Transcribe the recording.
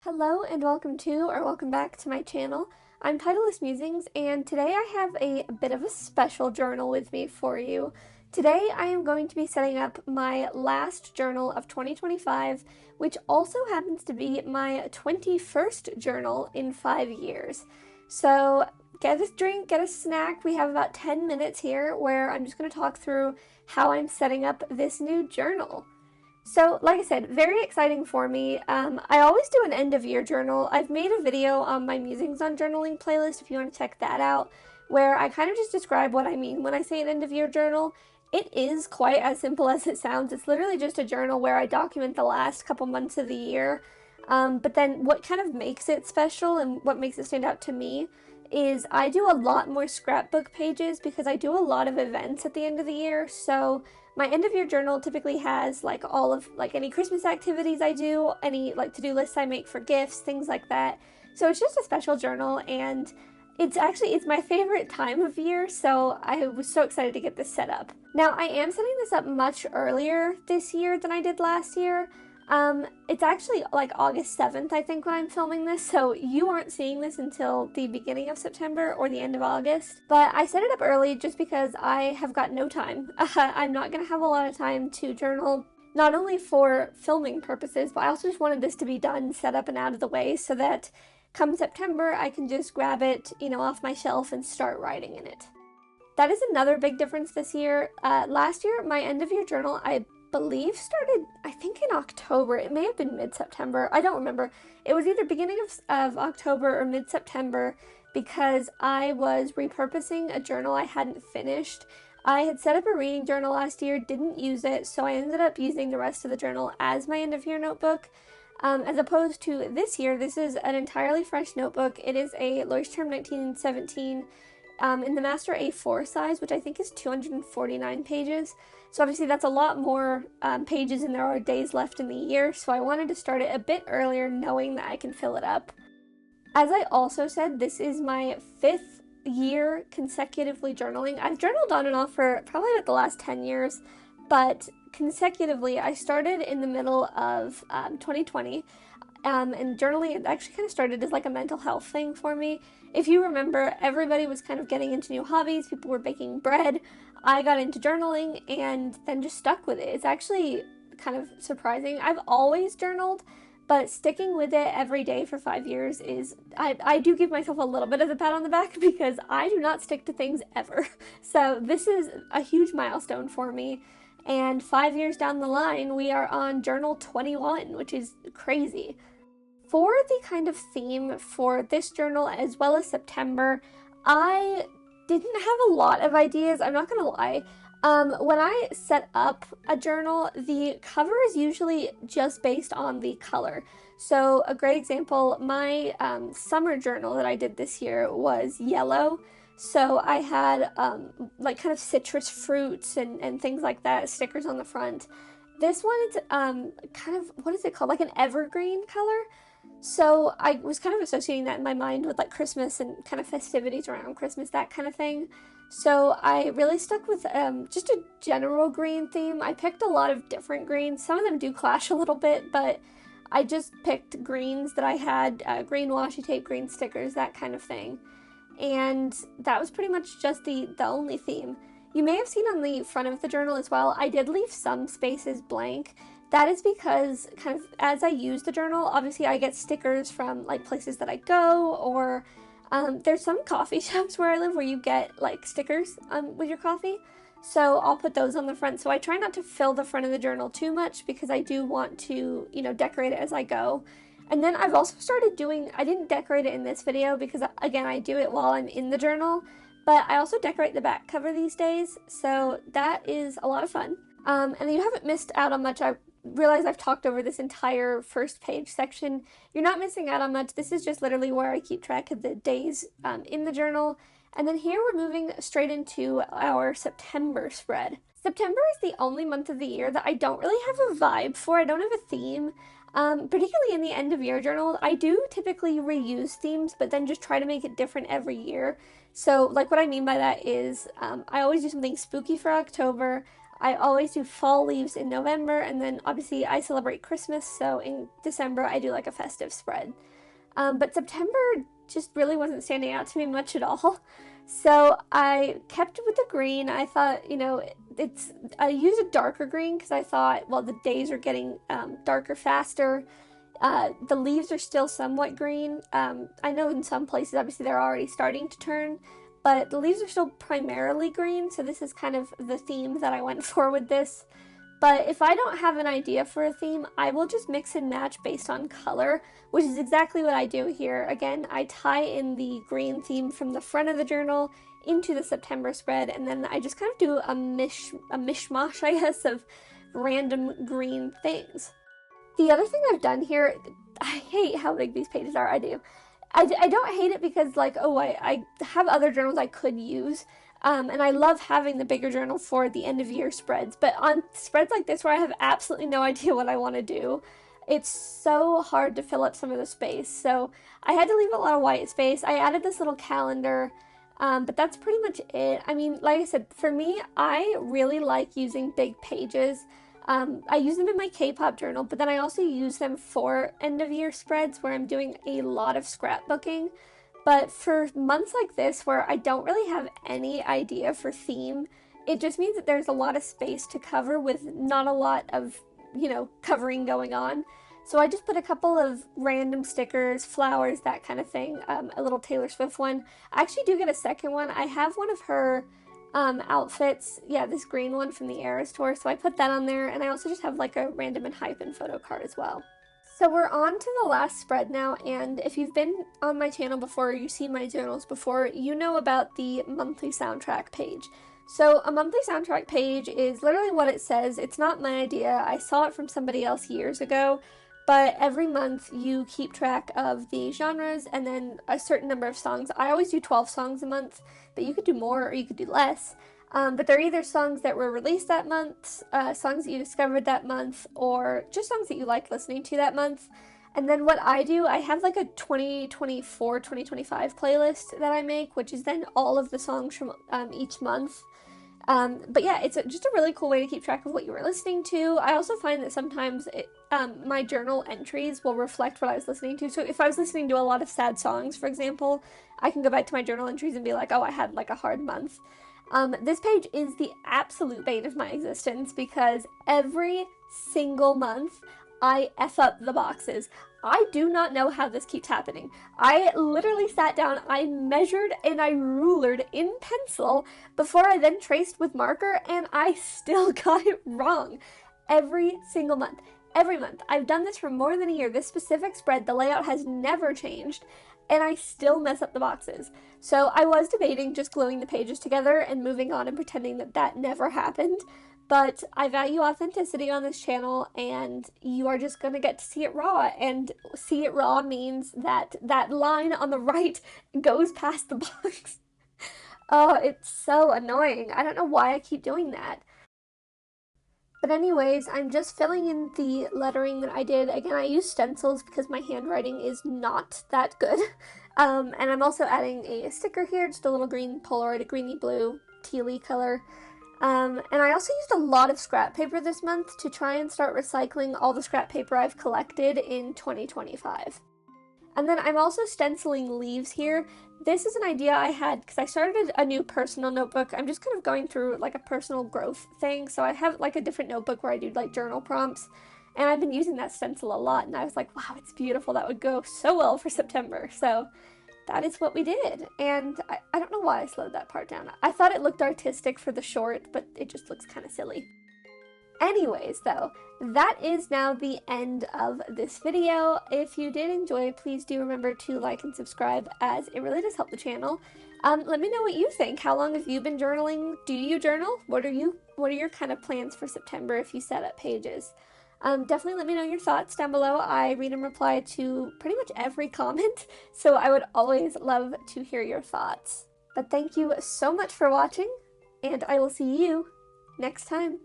Hello and welcome back to my channel. I'm Titleless Musings, and today I have a bit of a special journal with me for you. Today I am going to be setting up my last journal of 2025, which also happens to be my 21st journal in 5 years. So get a drink, get a snack. We have about 10 minutes here where I'm just going to talk through how I'm setting up this new journal. So, like I said, very exciting for me. I always do an end of year journal. I've made a video on my Musings on Journaling playlist if you want to check that out, where I kind of just describe what I mean when I say an end of year journal. It is quite as simple as it sounds. It's literally just a journal where I document the last couple months of the year. But then what kind of makes it special and what makes it stand out to me is I do a lot more scrapbook pages because I do a lot of events at the end of the year. So my end of year journal typically has like all of like any Christmas activities I do, any like to-do lists I make for gifts, things like that. So it's just a special journal, and it's my favorite time of year, so I was so excited to get this set up. Now I am setting this up much earlier this year than I did last year. It's actually like August 7th, I think, when I'm filming this, so you aren't seeing this until the beginning of September or the end of August. But I set it up early just because I have got no time. I'm not going to have a lot of time to journal, not only for filming purposes, but I also just wanted this to be done, set up, and out of the way so that come September, I can just grab it, off my shelf and start writing in it. That is another big difference this year. Last year, my end of year journal, I believe started, I think, in October. It may have been mid-September. I don't remember. It was either beginning of October or mid-September because I was repurposing a journal I hadn't finished. I had set up a reading journal last year, didn't use it, so I ended up using the rest of the journal as my end-of-year notebook. As opposed to this year, this is an entirely fresh notebook. It is a Lawyer's Term 1917 in the Master A4 size, which I think is 249 pages. So obviously that's a lot more pages, and there are days left in the year, so I wanted to start it a bit earlier knowing that I can fill it up. As I also said, this is my 5th year consecutively journaling. I've journaled on and off for probably about the last 10 years, but consecutively I started in the middle of 2020. And journaling actually kind of started as like a mental health thing for me. If you remember, everybody was kind of getting into new hobbies. People were baking bread. I got into journaling and then just stuck with it. It's actually kind of surprising. I've always journaled, but sticking with it every day for 5 years is, I do give myself a little bit of a pat on the back because I do not stick to things ever. So this is a huge milestone for me. And 5 years down the line, we are on journal 21, which is crazy. For the kind of theme for this journal as well as September, I didn't have a lot of ideas, I'm not gonna lie. When I set up a journal, the cover is usually just based on the color. So a great example, my summer journal that I did this year was yellow. So I had like kind of citrus fruits and things like that, stickers on the front. This one is kind of, what is it called? Like an evergreen color. So I was kind of associating that in my mind with like Christmas and kind of festivities around Christmas, that kind of thing. So I really stuck with just a general green theme. I picked a lot of different greens. Some of them do clash a little bit, but I just picked greens that I had, green washi tape, green stickers, that kind of thing. And that was pretty much just the only theme. You may have seen on the front of the journal as well, I did leave some spaces blank. That is because kind of as I use the journal, obviously I get stickers from like places that I go, or there's some coffee shops where I live where you get like stickers with your coffee. So I'll put those on the front. So I try not to fill the front of the journal too much because I do want to, decorate it as I go. And then I've also started doing, I didn't decorate it in this video because again, I do it while I'm in the journal, but I also decorate the back cover these days. So that is a lot of fun. And you haven't missed out on much. I realize I've talked over this entire first page section. You're not missing out on much. This is just literally where I keep track of the days in the journal. And then here we're moving straight into our September spread. September is the only month of the year that I don't really have a vibe for. I don't have a theme. Particularly in the end of year journal, I do typically reuse themes, but then just try to make it different every year. So like what I mean by that is I always do something spooky for October. I always do fall leaves in November, and then obviously I celebrate Christmas, so in December I do like a festive spread. But September just really wasn't standing out to me much at all. So I kept with the green. I thought, I used a darker green because I thought, well, the days are getting darker faster. The leaves are still somewhat green. I know in some places, obviously, they're already starting to turn, but the leaves are still primarily green, so this is kind of the theme that I went for with this. But if I don't have an idea for a theme, I will just mix and match based on color, which is exactly what I do here. Again, I tie in the green theme from the front of the journal into the September spread, and then I just kind of do a mishmash, I guess, of random green things. The other thing I've done here, I hate how big these pages are, I do. I don't hate it because, like, oh, I have other journals I could use, and I love having the bigger journal for the end of year spreads, but on spreads like this where I have absolutely no idea what I want to do, it's so hard to fill up some of the space, so I had to leave a lot of white space. I added this little calendar, but that's pretty much it. I mean, like I said, for me, I really like using big pages. I use them in my K-pop journal, but then I also use them for end-of-year spreads where I'm doing a lot of scrapbooking. But for months like this where I don't really have any idea for theme, it just means that there's a lot of space to cover with not a lot of, covering going on. So I just put a couple of random stickers, flowers, that kind of thing, a little Taylor Swift one. I actually do get a second one. I have one of her outfits, this green one from the Eras tour, so I put that on there, and I also just have like a random and hyphen photo card as well. So we're on to the last spread now, and if you've been on my channel before, or you've seen my journals before, you know about the monthly soundtrack page. So a monthly soundtrack page is literally what it says. It's not my idea. I saw it from somebody else years ago. But every month you keep track of the genres and then a certain number of songs. I always do 12 songs a month, but you could do more or you could do less. But they're either songs that were released that month, songs that you discovered that month, or just songs that you like listening to that month. And then what I do, I have like a 2024, 2025 playlist that I make, which is then all of the songs from each month. But yeah, it's just a really cool way to keep track of what you were listening to. I also find that sometimes my journal entries will reflect what I was listening to. So if I was listening to a lot of sad songs, for example, I can go back to my journal entries and be like, oh, I had like a hard month. This page is the absolute bane of my existence because every single month I F up the boxes. I do not know how this keeps happening. I literally sat down, I measured and I rulered in pencil before I then traced with marker, and I still got it wrong. Every single month. Every month. I've done this for more than a year. This specific spread, the layout has never changed, and I still mess up the boxes. So I was debating just gluing the pages together and moving on and pretending that that never happened. But I value authenticity on this channel, and you are just going to get to see it raw. And see it raw means that that line on the right goes past the box. Oh, it's so annoying. I don't know why I keep doing that. But anyways, I'm just filling in the lettering that I did. Again, I use stencils because my handwriting is not that good. And I'm also adding a sticker here, just a little green Polaroid, a greeny blue, tealy color. And I also used a lot of scrap paper this month to try and start recycling all the scrap paper I've collected in 2025. And then I'm also stenciling leaves here. This is an idea I had because I started a new personal notebook. I'm just kind of going through like a personal growth thing. So I have like a different notebook where I do like journal prompts. And I've been using that stencil a lot. And I was like, wow, it's beautiful. That would go so well for September. So that is what we did. And I don't know why I slowed that part down. I thought it looked artistic for the short, but it just looks kind of silly. Anyways, though, that is now the end of this video. If you did enjoy, please do remember to like and subscribe, as it really does help the channel. Let me know what you think. How long have you been journaling? Do you journal? What are your kind of plans for September if you set up pages? Definitely let me know your thoughts down below. I read and reply to pretty much every comment, so I would always love to hear your thoughts. But thank you so much for watching, and I will see you next time.